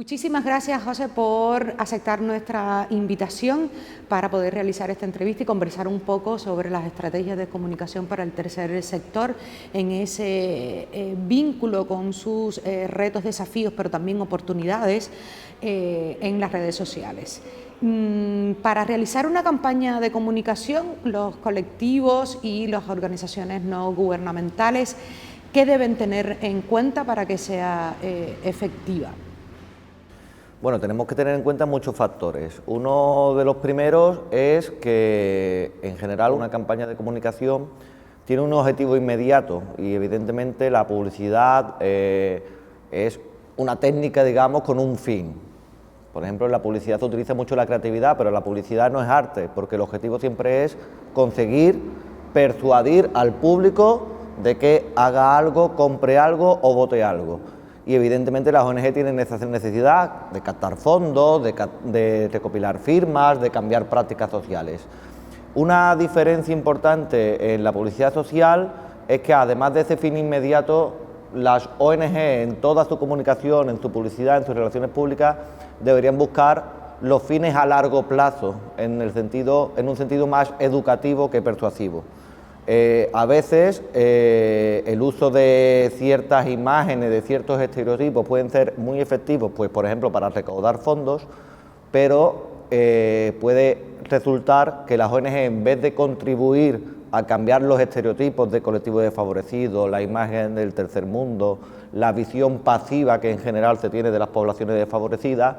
Muchísimas gracias, José, por aceptar nuestra invitación para poder realizar esta entrevista y conversar un poco sobre las estrategias de comunicación para el tercer sector en ese vínculo con sus retos, desafíos, pero también oportunidades en las redes sociales. Para realizar una campaña de comunicación, los colectivos y las organizaciones no gubernamentales, ¿qué deben tener en cuenta para que sea efectiva? Bueno, tenemos que tener en cuenta muchos factores. Uno de los primeros es que, en general, una campaña de comunicación tiene un objetivo inmediato y, evidentemente, la publicidad es una técnica, digamos, con un fin. Por ejemplo, en la publicidad se utiliza mucho la creatividad, pero la publicidad no es arte, porque el objetivo siempre es conseguir persuadir al público de que haga algo, compre algo o vote algo. Y evidentemente las ONG tienen esa necesidad de captar fondos, de recopilar firmas, de cambiar prácticas sociales. Una diferencia importante en la publicidad social es que, además de ese fin inmediato, las ONG en toda su comunicación, en su publicidad, en sus relaciones públicas, deberían buscar los fines a largo plazo, en un sentido más educativo que persuasivo. A veces el uso de ciertas imágenes, de ciertos estereotipos pueden ser muy efectivos, pues por ejemplo para recaudar fondos, pero puede resultar que las ONG, en vez de contribuir a cambiar los estereotipos de colectivos desfavorecidos, la imagen del tercer mundo, la visión pasiva que en general se tiene de las poblaciones desfavorecidas,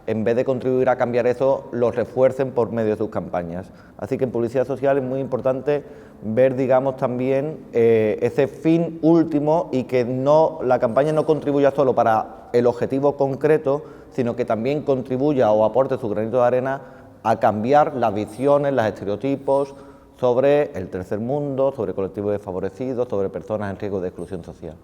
en vez de contribuir a cambiar eso, los refuercen por medio de sus campañas. Así que en publicidad social es muy importante ver, digamos, también ese fin último, y que la campaña no contribuya solo para el objetivo concreto, sino que también contribuya o aporte su granito de arena a cambiar las visiones, los estereotipos sobre el tercer mundo, sobre colectivos desfavorecidos, sobre personas en riesgo de exclusión social.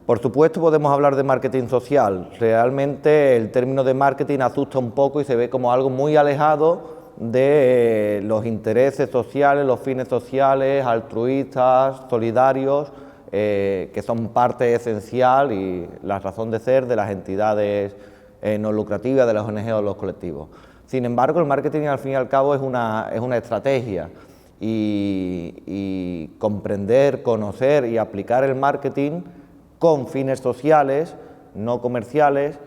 Por supuesto, podemos hablar de marketing social. Realmente el término de marketing asusta un poco y se ve como algo muy alejado de los intereses sociales, los fines sociales, altruistas, solidarios, que son parte esencial y la razón de ser de las entidades no lucrativas, de las ONG o de los colectivos. Sin embargo, el marketing, al fin y al cabo, es una estrategia, y comprender, conocer y aplicar el marketing con fines sociales, no comerciales,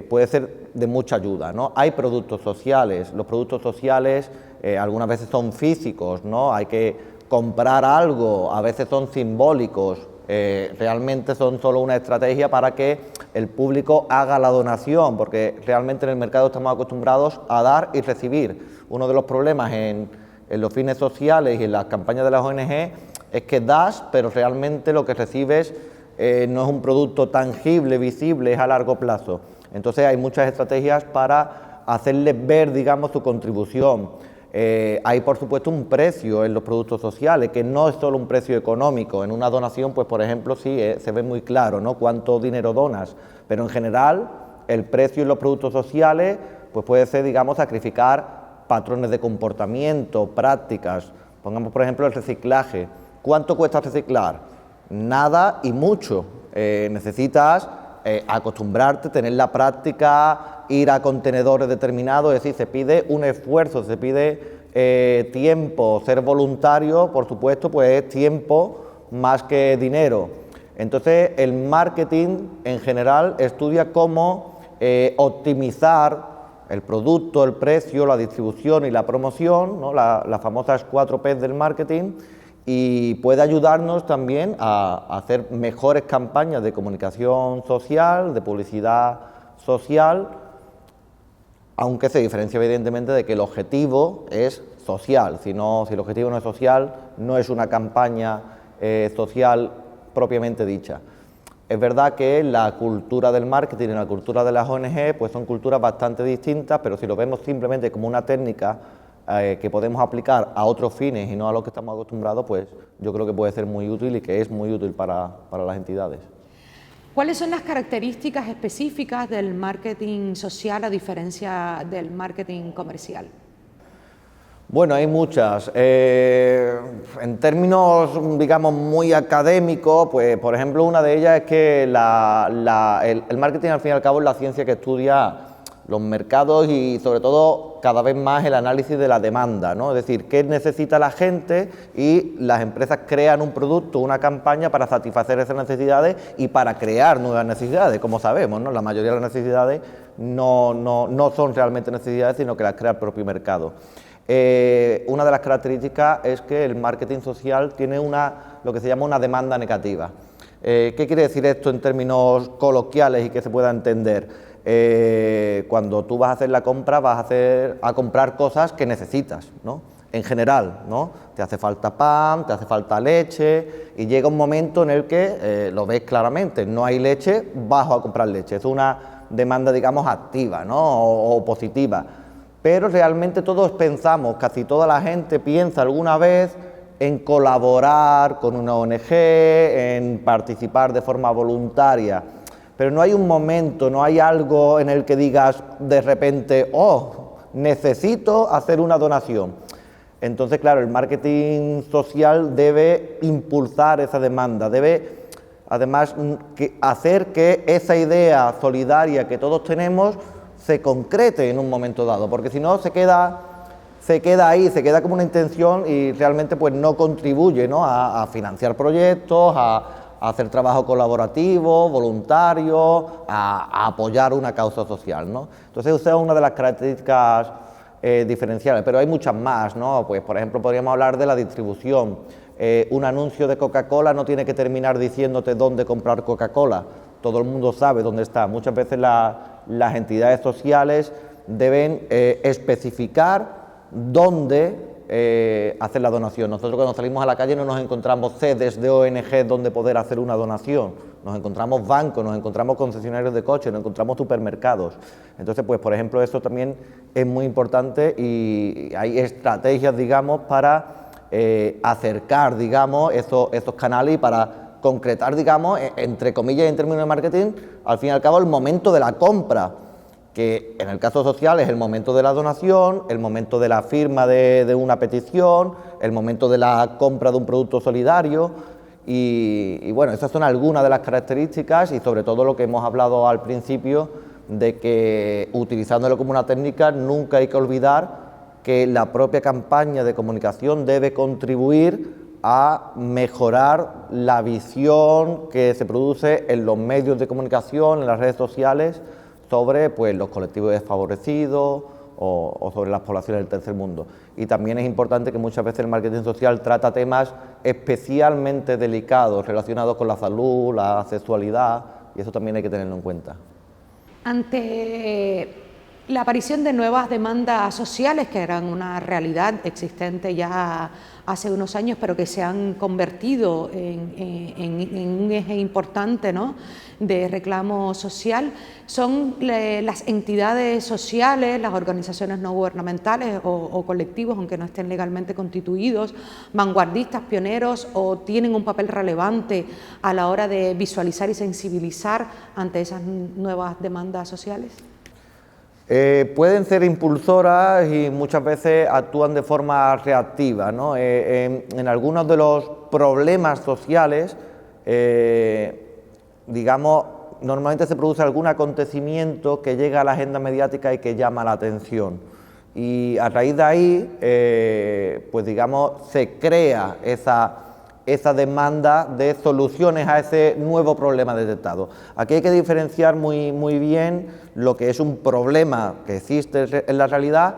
puede ser de mucha ayuda, ¿no? Hay productos sociales, los productos sociales algunas veces son físicos, ¿no? Hay que comprar algo, a veces son simbólicos, realmente son solo una estrategia para que el público haga la donación, porque realmente en el mercado estamos acostumbrados a dar y recibir. Uno de los problemas en los fines sociales y en las campañas de las ONG es que das, pero realmente lo que recibes no es un producto tangible, visible, es a largo plazo. Entonces hay muchas estrategias para hacerles ver, digamos, su contribución. Hay, por supuesto, un precio en los productos sociales, que no es solo un precio económico. En una donación, pues por ejemplo, sí se ve muy claro, ¿no?, cuánto dinero donas, pero en general el precio en los productos sociales pues puede ser, digamos, sacrificar patrones de comportamiento, prácticas. Pongamos, por ejemplo, el reciclaje. ¿Cuánto cuesta reciclar? Nada y mucho. Necesitas acostumbrarte, tener la práctica, ir a contenedores determinados, es decir, se pide un esfuerzo, se pide tiempo. Ser voluntario, por supuesto, pues es tiempo más que dinero. Entonces, el marketing en general estudia cómo optimizar el producto, el precio, la distribución y la promoción, ¿no?, las famosas 4 P's del marketing, y puede ayudarnos también a hacer mejores campañas de comunicación social, de publicidad social, aunque se diferencia evidentemente de que el objetivo es social. Si el objetivo no es social, no es una campaña social propiamente dicha. Es verdad que la cultura del marketing y la cultura de las ONG pues son culturas bastante distintas, pero si lo vemos simplemente como una técnica que podemos aplicar a otros fines y no a los que estamos acostumbrados, pues yo creo que puede ser muy útil y que es muy útil para las entidades. ¿Cuáles son las características específicas del marketing social a diferencia del marketing comercial? Bueno, hay muchas. En términos, digamos, muy académicos, pues, por ejemplo, una de ellas es que el marketing, al fin y al cabo, es la ciencia que estudia los mercados y, sobre todo, cada vez más el análisis de la demanda, ¿no? Es decir, qué necesita la gente y las empresas crean un producto, una campaña para satisfacer esas necesidades y para crear nuevas necesidades, como sabemos, ¿no? La mayoría de las necesidades no son realmente necesidades, sino que las crea el propio mercado. Una de las características es que el marketing social tiene lo que se llama una demanda negativa. ¿Qué quiere decir esto en términos coloquiales y que se pueda entender? Cuando tú vas a hacer la compra, vas a comprar cosas que necesitas, ¿no? En general, ¿no? Te hace falta pan, te hace falta leche, y llega un momento en el que lo ves claramente, no hay leche, vas a comprar leche. Es una demanda, digamos, activa, ¿no? O positiva. Pero realmente todos pensamos, casi toda la gente piensa alguna vez en colaborar con una ONG, en participar de forma voluntaria, pero no hay un momento, no hay algo en el que digas de repente, oh, necesito hacer una donación. Entonces, claro, el marketing social debe impulsar esa demanda, debe además hacer que esa idea solidaria que todos tenemos se concrete en un momento dado, porque si no se queda ahí, se queda como una intención y realmente pues no contribuye, ¿no? a financiar proyectos, a hacer trabajo colaborativo, voluntario, a apoyar una causa social, ¿no? Entonces esa es una de las características diferenciales, pero hay muchas más, ¿no? Pues por ejemplo podríamos hablar de la distribución. Un anuncio de Coca-Cola no tiene que terminar diciéndote dónde comprar Coca-Cola, todo el mundo sabe dónde está. Muchas veces las entidades sociales deben especificar dónde hacer la donación. Nosotros cuando salimos a la calle no nos encontramos sedes de ONG donde poder hacer una donación, nos encontramos bancos, nos encontramos concesionarios de coches, nos encontramos supermercados. Entonces, pues por ejemplo, eso también es muy importante y hay estrategias, digamos, para acercar, digamos, esos canales y para concretar, digamos, entre comillas, en términos de marketing, al fin y al cabo, el momento de la compra, que en el caso social es el momento de la donación, el momento de la firma de una petición, el momento de la compra de un producto solidario y bueno, esas son algunas de las características y sobre todo lo que hemos hablado al principio de que utilizándolo como una técnica nunca hay que olvidar que la propia campaña de comunicación debe contribuir a mejorar la visión que se produce en los medios de comunicación, en las redes sociales, sobre pues, los colectivos desfavorecidos o sobre las poblaciones del tercer mundo. Y también es importante que muchas veces el marketing social trata temas especialmente delicados relacionados con la salud, la sexualidad, y eso también hay que tenerlo en cuenta. Ante la aparición de nuevas demandas sociales, que eran una realidad existente ya hace unos años, pero que se han convertido en un eje importante, ¿no?, de reclamo social, son las entidades sociales, las organizaciones no gubernamentales o colectivos, aunque no estén legalmente constituidos, vanguardistas, pioneros, o tienen un papel relevante a la hora de visualizar y sensibilizar ante esas nuevas demandas sociales. Pueden ser impulsoras y muchas veces actúan de forma reactiva, ¿no? En algunos de los problemas sociales, digamos, normalmente se produce algún acontecimiento que llega a la agenda mediática y que llama la atención. Y a raíz de ahí, pues digamos, se crea esa demanda de soluciones a ese nuevo problema detectado. Aquí hay que diferenciar muy bien lo que es un problema que existe en la realidad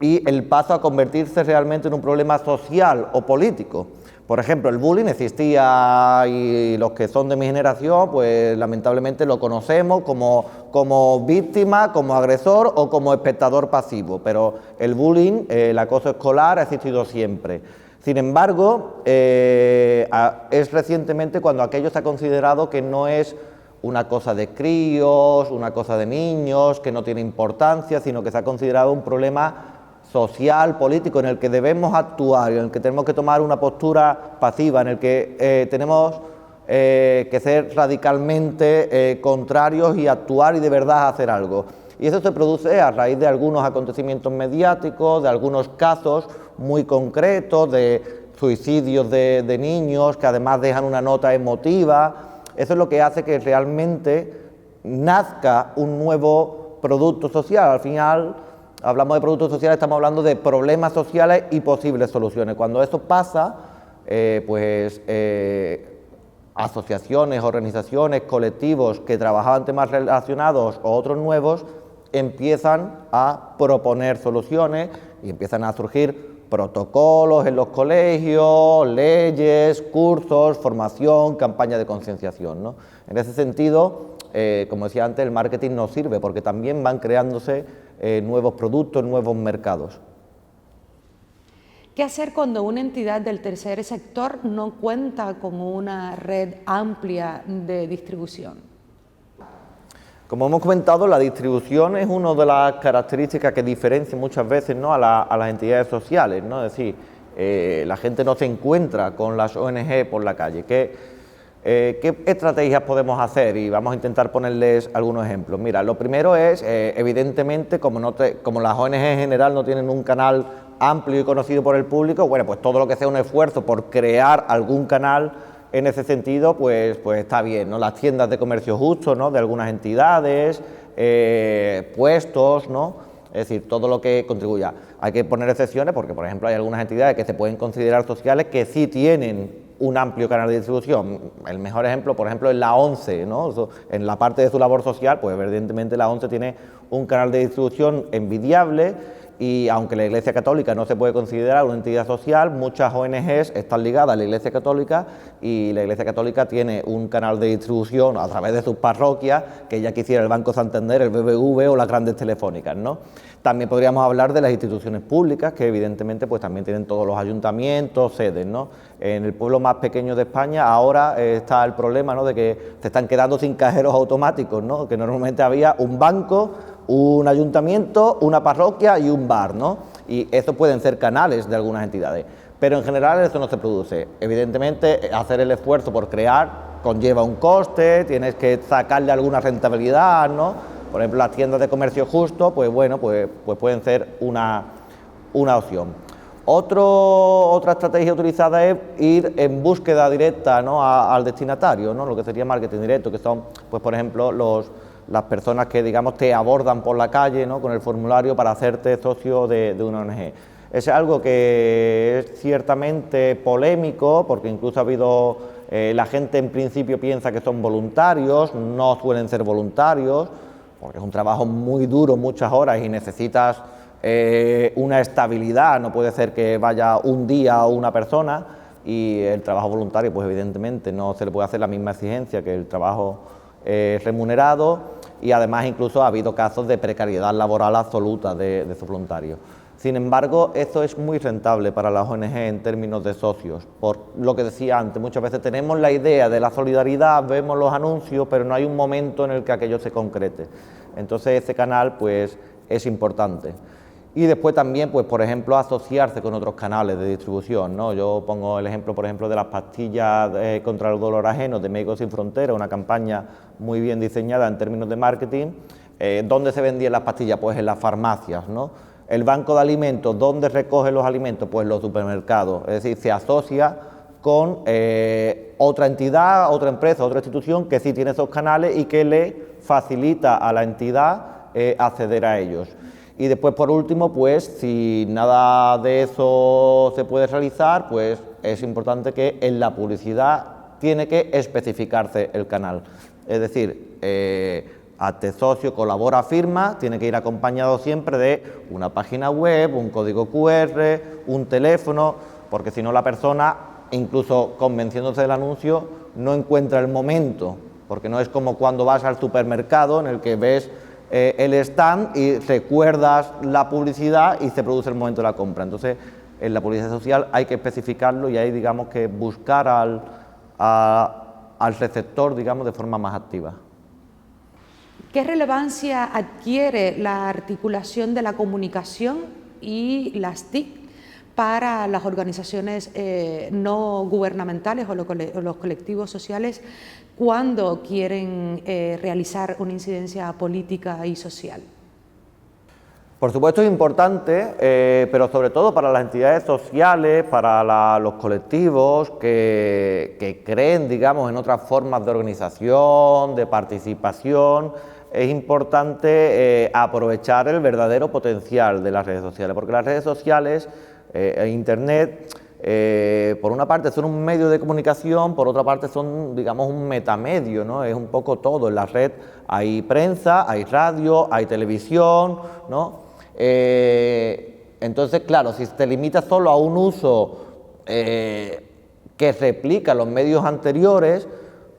y el paso a convertirse realmente en un problema social o político. Por ejemplo, el bullying existía y los que son de mi generación, pues lamentablemente lo conocemos como víctima, como agresor o como espectador pasivo, pero el bullying, el acoso escolar ha existido siempre. Sin embargo, es recientemente cuando aquello se ha considerado que no es una cosa de críos, una cosa de niños, que no tiene importancia, sino que se ha considerado un problema social, político, en el que debemos actuar, en el que tenemos que tomar una postura pasiva, en el que tenemos que ser radicalmente contrarios y actuar y de verdad hacer algo. Y eso se produce a raíz de algunos acontecimientos mediáticos, de algunos casos muy concretos, de suicidios de niños que además dejan una nota emotiva. Eso es lo que hace que realmente nazca un nuevo producto social. Al final, hablamos de productos sociales, estamos hablando de problemas sociales y posibles soluciones. Cuando eso pasa, asociaciones, organizaciones, colectivos que trabajaban temas relacionados o otros nuevos, empiezan a proponer soluciones y empiezan a surgir protocolos en los colegios, leyes, cursos, formación, campañas de concienciación, ¿no? En ese sentido, como decía antes, el marketing nos sirve porque también van creándose nuevos productos, nuevos mercados. ¿Qué hacer cuando una entidad del tercer sector no cuenta con una red amplia de distribución? Como hemos comentado, la distribución es una de las características que diferencia muchas veces, ¿no?, a las entidades sociales, ¿no? Es decir, la gente no se encuentra con las ONG por la calle. ¿Qué estrategias podemos hacer? Y vamos a intentar ponerles algunos ejemplos. Mira, lo primero es, evidentemente, como las ONG en general no tienen un canal amplio y conocido por el público, bueno, pues todo lo que sea un esfuerzo por crear algún canal en ese sentido, pues está bien, ¿no? Las tiendas de comercio justo, ¿no?, de algunas entidades, puestos, ¿no? Es decir, todo lo que contribuya. Hay que poner excepciones porque, por ejemplo, hay algunas entidades que se pueden considerar sociales que sí tienen un amplio canal de distribución. El mejor ejemplo, por ejemplo, es la ONCE, ¿no? En la parte de su labor social, pues evidentemente la ONCE tiene un canal de distribución envidiable. Y aunque la Iglesia Católica no se puede considerar una entidad social, muchas ONGs están ligadas a la Iglesia Católica y la Iglesia Católica tiene un canal de distribución a través de sus parroquias que ya quisiera el Banco Santander, el BBV o las grandes telefónicas, ¿no? También podríamos hablar de las instituciones públicas que evidentemente pues también tienen todos los ayuntamientos, sedes, ¿no? En el pueblo más pequeño de España ahora está el problema, ¿no?, de que se están quedando sin cajeros automáticos, ¿no?, que normalmente había un banco, un ayuntamiento, una parroquia y un bar, ¿no? Y eso pueden ser canales de algunas entidades, pero en general eso no se produce. Evidentemente, hacer el esfuerzo por crear conlleva un coste, tienes que sacarle alguna rentabilidad, ¿no? Por ejemplo, las tiendas de comercio justo, pues bueno, pues pueden ser una opción. Otra estrategia utilizada es ir en búsqueda directa, ¿no?, al destinatario, ¿no?, lo que sería marketing directo, que son, pues por ejemplo, las personas que, digamos, te abordan por la calle, ¿no?, con el formulario para hacerte socio de una ONG. Es algo que es ciertamente polémico, porque incluso ha habido, la gente en principio piensa que son voluntarios, no suelen ser voluntarios, porque es un trabajo muy duro, muchas horas y necesitas una estabilidad, no puede ser que vaya un día una persona, y el trabajo voluntario pues evidentemente no se le puede hacer la misma exigencia que el trabajo remunerado, y además incluso ha habido casos de precariedad laboral absoluta de esos voluntarios. Sin embargo, esto es muy rentable para las ONG en términos de socios, por lo que decía antes, muchas veces tenemos la idea de la solidaridad, vemos los anuncios, pero no hay un momento en el que aquello se concrete. Entonces ese canal pues es importante. Y después también, pues por ejemplo, asociarse con otros canales de distribución, ¿no? Yo pongo el ejemplo, por ejemplo, de las pastillas contra el dolor ajeno de Médicos Sin Fronteras, una campaña muy bien diseñada en términos de marketing. ¿Dónde se vendían las pastillas? Pues en las farmacias, ¿no? El banco de alimentos, ¿dónde recoge los alimentos? Pues los supermercados, es decir, se asocia con otra entidad, otra empresa, otra institución que sí tiene esos canales y que le facilita a la entidad acceder a ellos. Y después, por último, pues si nada de eso se puede realizar, pues es importante que en la publicidad tiene que especificarse el canal. Es decir, hazte socio, colabora, firma, tiene que ir acompañado siempre de una página web, un código QR, un teléfono, porque si no la persona, incluso convenciéndose del anuncio, no encuentra el momento, porque no es como cuando vas al supermercado en el que ves el stand y recuerdas la publicidad y se produce el momento de la compra. Entonces, en la publicidad social hay que especificarlo y hay, digamos, que buscar al receptor, digamos, de forma más activa. ¿Qué relevancia adquiere la articulación de la comunicación y las TIC para las organizaciones no gubernamentales o los colectivos sociales cuando quieren realizar una incidencia política y social? Por supuesto es importante, pero sobre todo para las entidades sociales, para los colectivos que creen, digamos, en otras formas de organización, de participación. Es importante aprovechar el verdadero potencial de las redes sociales, porque las redes sociales e Internet, por una parte son un medio de comunicación, por otra parte son, digamos, un metamedio, ¿no? Es un poco todo. En la red hay prensa, hay radio, hay televisión, ¿no? Entonces, claro, si te limitas solo a un uso que replica los medios anteriores,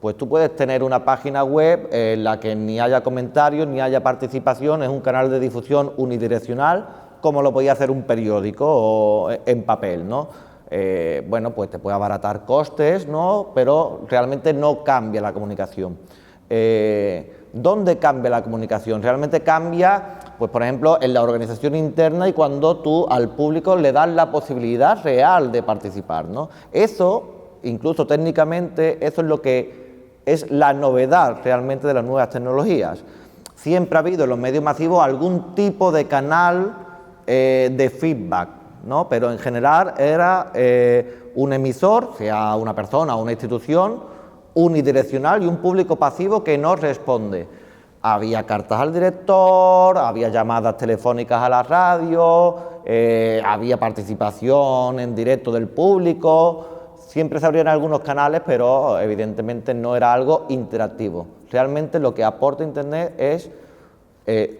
pues tú puedes tener una página web en la que ni haya comentarios, ni haya participación, es un canal de difusión unidireccional, como lo podía hacer un periódico o en papel, ¿no? Bueno, pues te puede abaratar costes, ¿no? Pero realmente no cambia la comunicación. ¿Dónde cambia la comunicación? Realmente cambia, pues por ejemplo, en la organización interna y cuando tú al público le das la posibilidad real de participar, ¿no? Eso, incluso técnicamente, eso es lo que es la novedad realmente de las nuevas tecnologías. Siempre ha habido en los medios masivos algún tipo de canal de feedback, ¿no? Pero en general era un emisor, sea una persona o una institución, unidireccional y un público pasivo que no responde. Había cartas al director, había llamadas telefónicas a la radio, había participación en directo del público. Siempre se abrían algunos canales, pero evidentemente no era algo interactivo. Realmente lo que aporta Internet es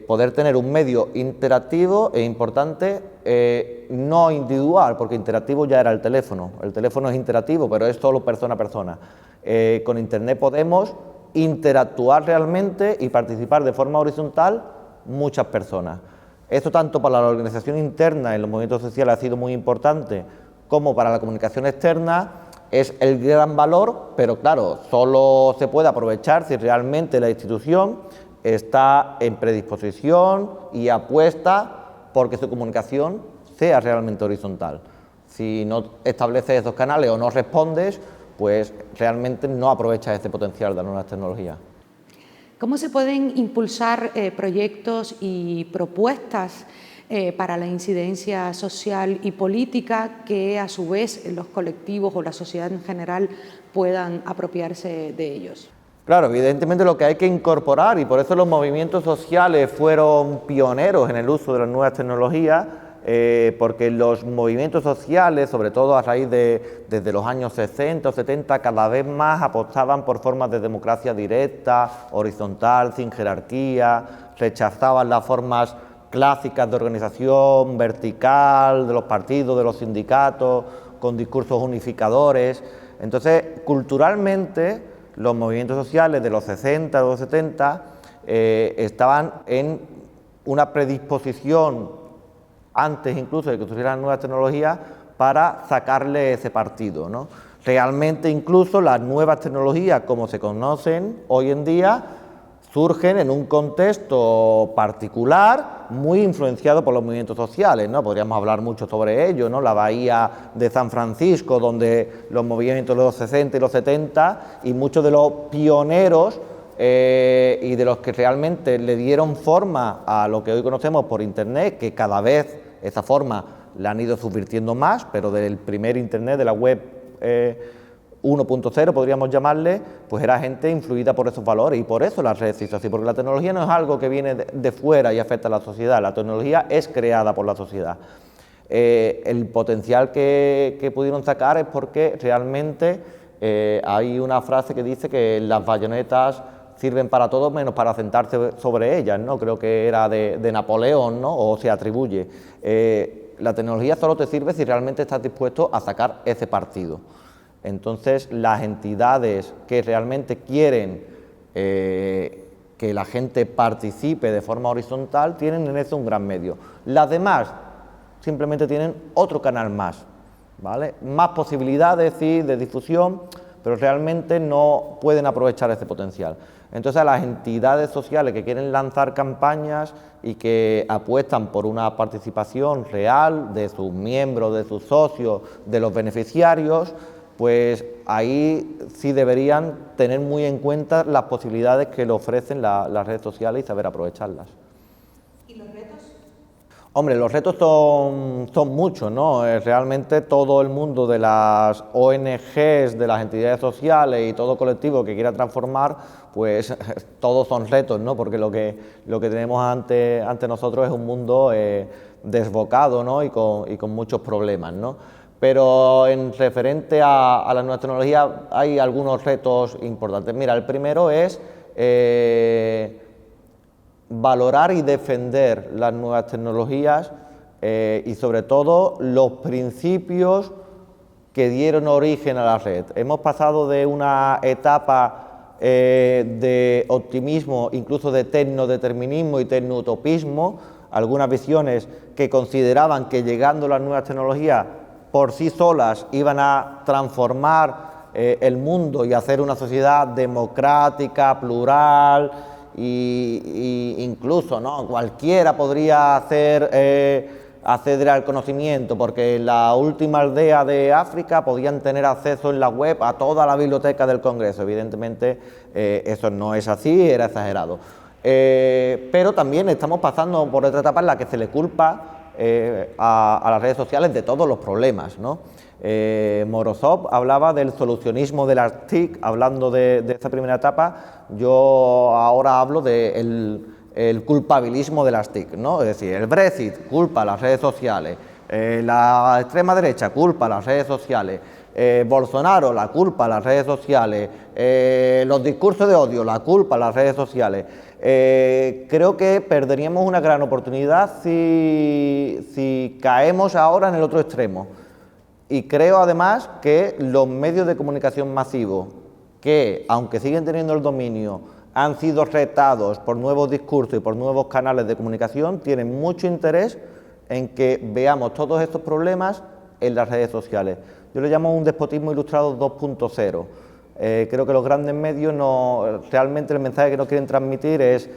poder tener un medio interactivo e importante, no individual, porque interactivo ya era el teléfono. El teléfono es interactivo, pero es solo persona a persona. Con Internet podemos interactuar realmente y participar de forma horizontal muchas personas. Esto tanto para la organización interna en los movimientos sociales ha sido muy importante, como para la comunicación externa. Es el gran valor, pero claro, solo se puede aprovechar si realmente la institución está en predisposición y apuesta porque su comunicación sea realmente horizontal. Si no estableces esos canales o no respondes, pues realmente no aprovechas este potencial de las nuevas tecnologías. ¿Cómo se pueden impulsar proyectos y propuestas para la incidencia social y política que a su vez los colectivos o la sociedad en general puedan apropiarse de ellos? Claro, evidentemente lo que hay que incorporar, y por eso los movimientos sociales fueron pioneros en el uso de las nuevas tecnologías, porque los movimientos sociales, sobre todo a raíz desde los años 60 o 70, cada vez más apostaban por formas de democracia directa, horizontal, sin jerarquía, rechazaban las formas clásicas de organización vertical, de los partidos, de los sindicatos, con discursos unificadores. Entonces, culturalmente, los movimientos sociales de los 60 o los 70 estaban en una predisposición, antes incluso de que surgieran nuevas tecnologías, para sacarle ese partido, ¿no? Realmente incluso las nuevas tecnologías, como se conocen hoy en día, surgen en un contexto particular muy influenciado por los movimientos sociales, ¿no? Podríamos hablar mucho sobre ello, ¿no? La bahía de San Francisco, donde los movimientos de los 60 y los 70 y muchos de los pioneros y de los que realmente le dieron forma a lo que hoy conocemos por Internet, que cada vez esa forma la han ido subvirtiendo más, pero del primer Internet, de la web 1.0 podríamos llamarle, pues era gente influida por esos valores, y por eso la red se hizo así, porque la tecnología no es algo que viene de fuera y afecta a la sociedad, la tecnología es creada por la sociedad. El potencial que pudieron sacar es porque realmente hay una frase que dice que las bayonetas sirven para todo menos para sentarse sobre ellas, ¿no? Creo que era de Napoleón, ¿no? O se atribuye. La tecnología solo te sirve si realmente estás dispuesto a sacar ese partido. Entonces, las entidades que realmente quieren que la gente participe de forma horizontal tienen en eso un gran medio. Las demás simplemente tienen otro canal más, ¿vale? Más posibilidades, sí, de difusión, pero realmente no pueden aprovechar ese potencial. Entonces, a las entidades sociales que quieren lanzar campañas y que apuestan por una participación real de sus miembros, de sus socios, de los beneficiarios, pues ahí sí deberían tener muy en cuenta las posibilidades que le ofrecen las redes sociales y saber aprovecharlas. ¿Y los retos? Hombre, los retos son muchos, ¿no? Realmente todo el mundo de las ONGs, de las entidades sociales y todo colectivo que quiera transformar, pues todos son retos, ¿no? Porque lo que tenemos ante nosotros es un mundo desbocado, ¿no? y con muchos problemas, ¿no? Pero en referente a las nuevas tecnologías hay algunos retos importantes. Mira, el primero es valorar y defender las nuevas tecnologías y sobre todo los principios que dieron origen a la red. Hemos pasado de una etapa de optimismo, incluso de tecnodeterminismo y tecnoutopismo, algunas visiones que consideraban que llegando las nuevas tecnologías por sí solas iban a transformar el mundo y hacer una sociedad democrática, plural, y incluso, ¿no?, cualquiera podría acceder al conocimiento, porque en la última aldea de África podían tener acceso en la web a toda la biblioteca del Congreso. Evidentemente eso no es así, era exagerado. Pero también estamos pasando por otra etapa en la que se le culpa a las redes sociales de todos los problemas, ¿no? Morozov hablaba del solucionismo de las TIC, hablando de esta primera etapa. Yo ahora hablo del culpabilismo de las TIC, ¿no? Es decir, el Brexit culpa a las redes sociales, la extrema derecha culpa a las redes sociales, Bolsonaro la culpa a las redes sociales, los discursos de odio la culpa a las redes sociales. Creo que perderíamos una gran oportunidad si caemos ahora en el otro extremo. Y creo además que los medios de comunicación masivos, que aunque siguen teniendo el dominio, han sido retados por nuevos discursos y por nuevos canales de comunicación, tienen mucho interés en que veamos todos estos problemas en las redes sociales. Yo le llamo un despotismo ilustrado 2.0. Creo que los grandes medios realmente el mensaje que nos quieren transmitir es: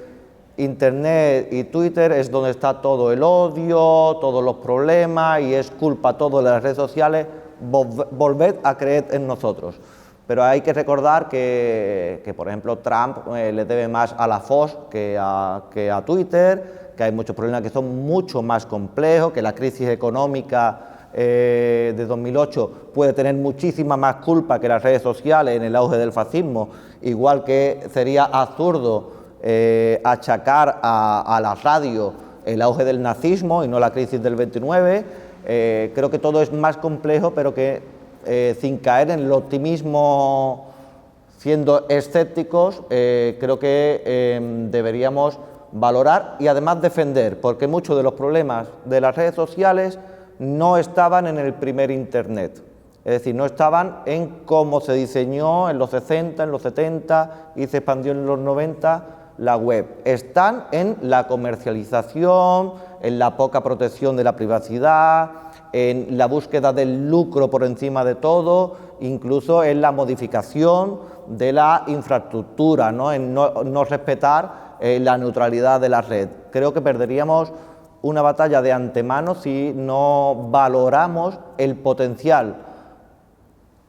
Internet y Twitter es donde está todo el odio, todos los problemas, y es culpa todo de las redes sociales, volved a creer en nosotros. Pero hay que recordar que por ejemplo, Trump le debe más a la Fox que a Twitter, que hay muchos problemas que son mucho más complejos, que la crisis económica de 2008 puede tener muchísima más culpa que las redes sociales en el auge del fascismo, igual que sería absurdo achacar a la radio el auge del nazismo y no la crisis del 29. Creo que todo es más complejo, pero que sin caer en el optimismo, siendo escépticos, creo que deberíamos valorar y además defender, porque muchos de los problemas de las redes sociales no estaban en el primer Internet. Es decir, no estaban en cómo se diseñó en los 60, en los 70 y se expandió en los 90 la web. Están en la comercialización, en la poca protección de la privacidad, en la búsqueda del lucro por encima de todo, incluso en la modificación de la infraestructura, ¿no? En no respetar la neutralidad de la red. Creo que perderíamos una batalla de antemano si no valoramos el potencial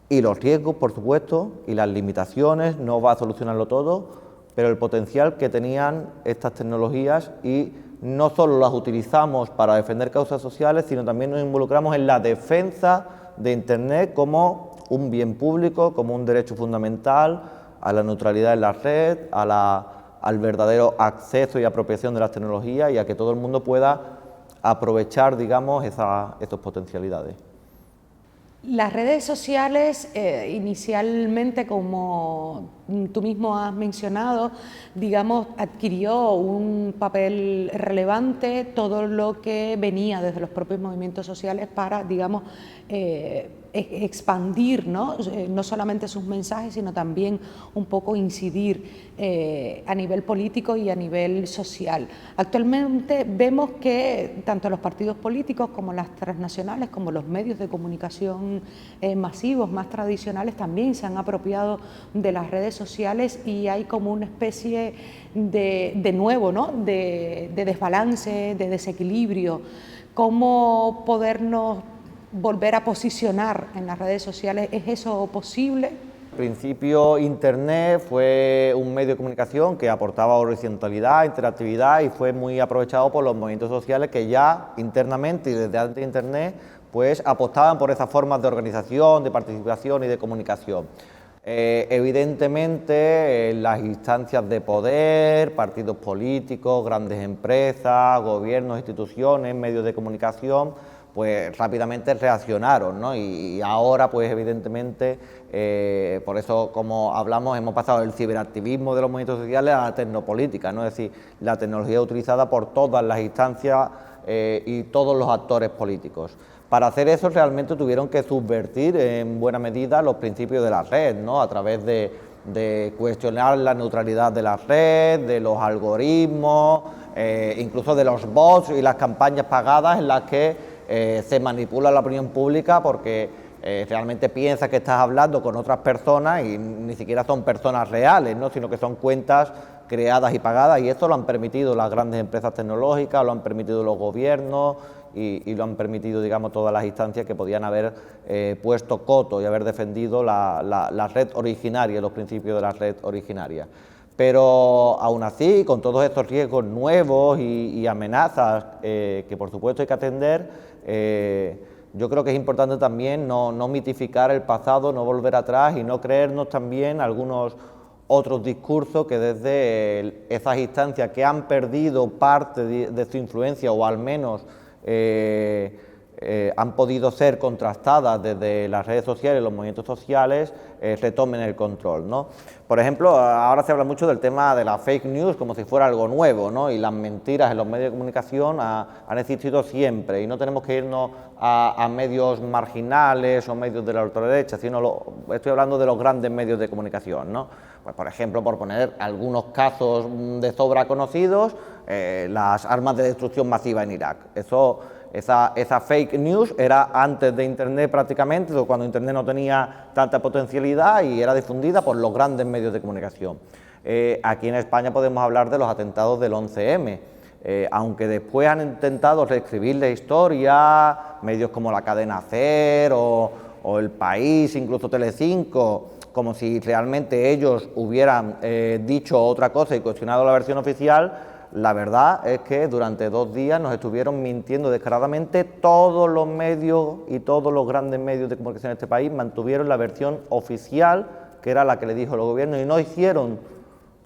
y los riesgos, por supuesto, y las limitaciones. No va a solucionarlo todo, pero el potencial que tenían estas tecnologías, y no solo las utilizamos para defender causas sociales, sino también nos involucramos en la defensa de Internet como un bien público, como un derecho fundamental a la neutralidad en la red, al verdadero acceso y apropiación de las tecnologías, y a que todo el mundo pueda aprovechar, digamos, estas potencialidades. Las redes sociales, inicialmente, como tú mismo has mencionado, digamos, adquirió un papel relevante todo lo que venía desde los propios movimientos sociales para, digamos, expandir, ¿no? No solamente sus mensajes, sino también un poco incidir a nivel político y a nivel social. Actualmente vemos que tanto los partidos políticos como las transnacionales, como los medios de comunicación masivos más tradicionales, también se han apropiado de las redes sociales, y hay como una especie de nuevo, ¿no?, de desbalance, de desequilibrio. ¿Cómo podernos volver a posicionar en las redes sociales? ¿Es eso posible? principio Internet fue un medio de comunicación que aportaba horizontalidad, interactividad y fue muy aprovechado por los movimientos sociales que ya internamente y desde antes de Internet pues apostaban por esas formas de organización, de participación y de comunicación. Evidentemente, las instancias de poder, partidos políticos, grandes empresas, gobiernos, instituciones, medios de comunicación, pues rápidamente reaccionaron, ¿no? Y ahora, pues evidentemente, por eso, como hablamos, hemos pasado del ciberactivismo de los movimientos sociales a la tecnopolítica, ¿no? Es decir, la tecnología utilizada por todas las instancias y todos los actores políticos. Para hacer eso realmente tuvieron que subvertir en buena medida los principios de la red, ¿no? A través de cuestionar la neutralidad de la red, de los algoritmos, incluso de los bots y las campañas pagadas en las que se manipula la opinión pública porque realmente piensas que estás hablando con otras personas y ni siquiera son personas reales, ¿no? Sino que son cuentas creadas y pagadas, y esto lo han permitido las grandes empresas tecnológicas, lo han permitido los gobiernos y lo han permitido, digamos, todas las instancias que podían haber puesto coto y haber defendido la red originaria, los principios de la red originaria. Pero aún así, con todos estos riesgos nuevos y amenazas que por supuesto hay que atender, yo creo que es importante también no mitificar el pasado, no volver atrás y no creernos también algunos otros discursos que desde esas instancias que han perdido parte de su influencia o al menos han podido ser contrastadas desde las redes sociales y los movimientos sociales, retomen el control, ¿no? Por ejemplo, ahora se habla mucho del tema de la fake news como si fuera algo nuevo, ¿no? Y las mentiras en los medios de comunicación han existido siempre y no tenemos que irnos a medios marginales o medios de la ultraderecha, sino estoy hablando de los grandes medios de comunicación, ¿no? Pues, por ejemplo, por poner algunos casos de sobra conocidos, las armas de destrucción masiva en Irak. Esa fake news era antes de Internet prácticamente, cuando Internet no tenía tanta potencialidad y era difundida por los grandes medios de comunicación. Aquí en España podemos hablar de los atentados del 11M, aunque después han intentado reescribir la historia, medios como La Cadena SER o El País, incluso Telecinco, como si realmente ellos hubieran dicho otra cosa y cuestionado la versión oficial. La verdad es que durante 2 días nos estuvieron mintiendo descaradamente. Todos los medios y todos los grandes medios de comunicación de este país mantuvieron la versión oficial, que era la que le dijo el gobierno, y no hicieron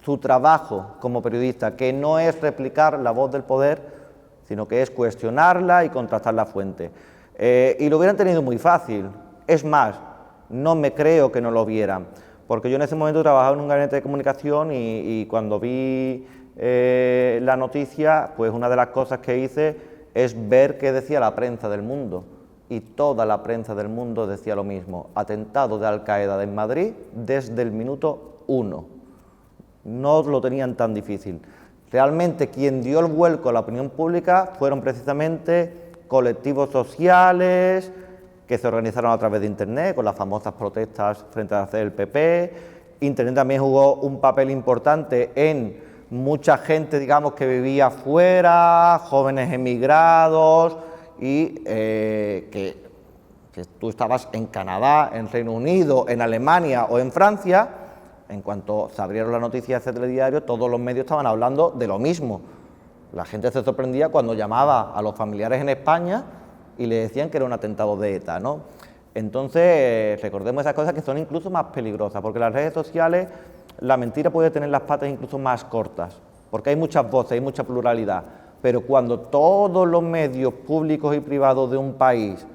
su trabajo como periodista, que no es replicar la voz del poder, sino que es cuestionarla y contrastar la fuente. Y lo hubieran tenido muy fácil. Es más, no me creo que no lo vieran, porque yo en ese momento trabajaba en un gabinete de comunicación y cuando vi la noticia, pues una de las cosas que hice es ver qué decía la prensa del mundo, y toda la prensa del mundo decía lo mismo: atentado de Al-Qaeda en Madrid desde el minuto 1. No lo tenían tan difícil. Realmente quien dio el vuelco a la opinión pública fueron precisamente colectivos sociales que se organizaron a través de Internet, con las famosas protestas frente a la sede del PP. Internet también jugó un papel importante en mucha gente, digamos, que vivía fuera, jóvenes emigrados, y que tú estabas en Canadá, en Reino Unido, en Alemania o en Francia. En cuanto se abrieron las noticias de ese telediario, todos los medios estaban hablando de lo mismo. La gente se sorprendía cuando llamaba a los familiares en España y le decían que era un atentado de ETA, ¿no? Entonces, recordemos esas cosas que son incluso más peligrosas, porque en las redes sociales la mentira puede tener las patas incluso más cortas, porque hay muchas voces, hay mucha pluralidad, pero cuando todos los medios públicos y privados de un país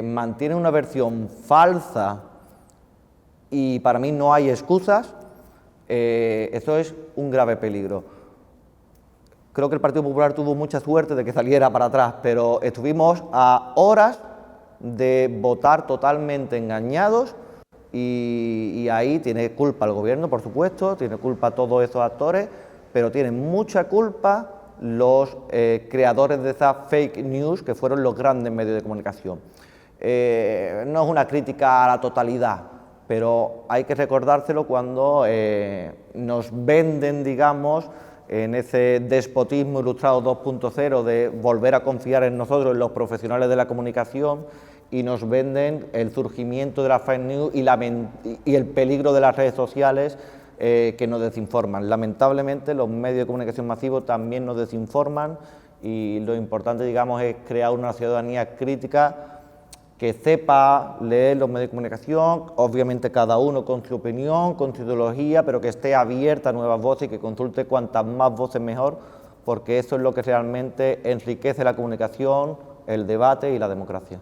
mantienen una versión falsa y para mí no hay excusas, eso es un grave peligro. Creo que el Partido Popular tuvo mucha suerte de que saliera para atrás, pero estuvimos a horas de votar totalmente engañados y ahí tiene culpa el gobierno, por supuesto, tiene culpa todos esos actores, pero tienen mucha culpa los creadores de esa fake news, que fueron los grandes medios de comunicación. No es una crítica a la totalidad, pero hay que recordárselo cuando nos venden, digamos, en ese despotismo ilustrado 2.0 de volver a confiar en nosotros, en los profesionales de la comunicación, y nos venden el surgimiento de la fake news y el peligro de las redes sociales que nos desinforman. Lamentablemente los medios de comunicación masivos también nos desinforman y lo importante, digamos, es crear una ciudadanía crítica que sepa leer los medios de comunicación, obviamente cada uno con su opinión, con su ideología, pero que esté abierta a nuevas voces y que consulte cuantas más voces mejor, porque eso es lo que realmente enriquece la comunicación, el debate y la democracia.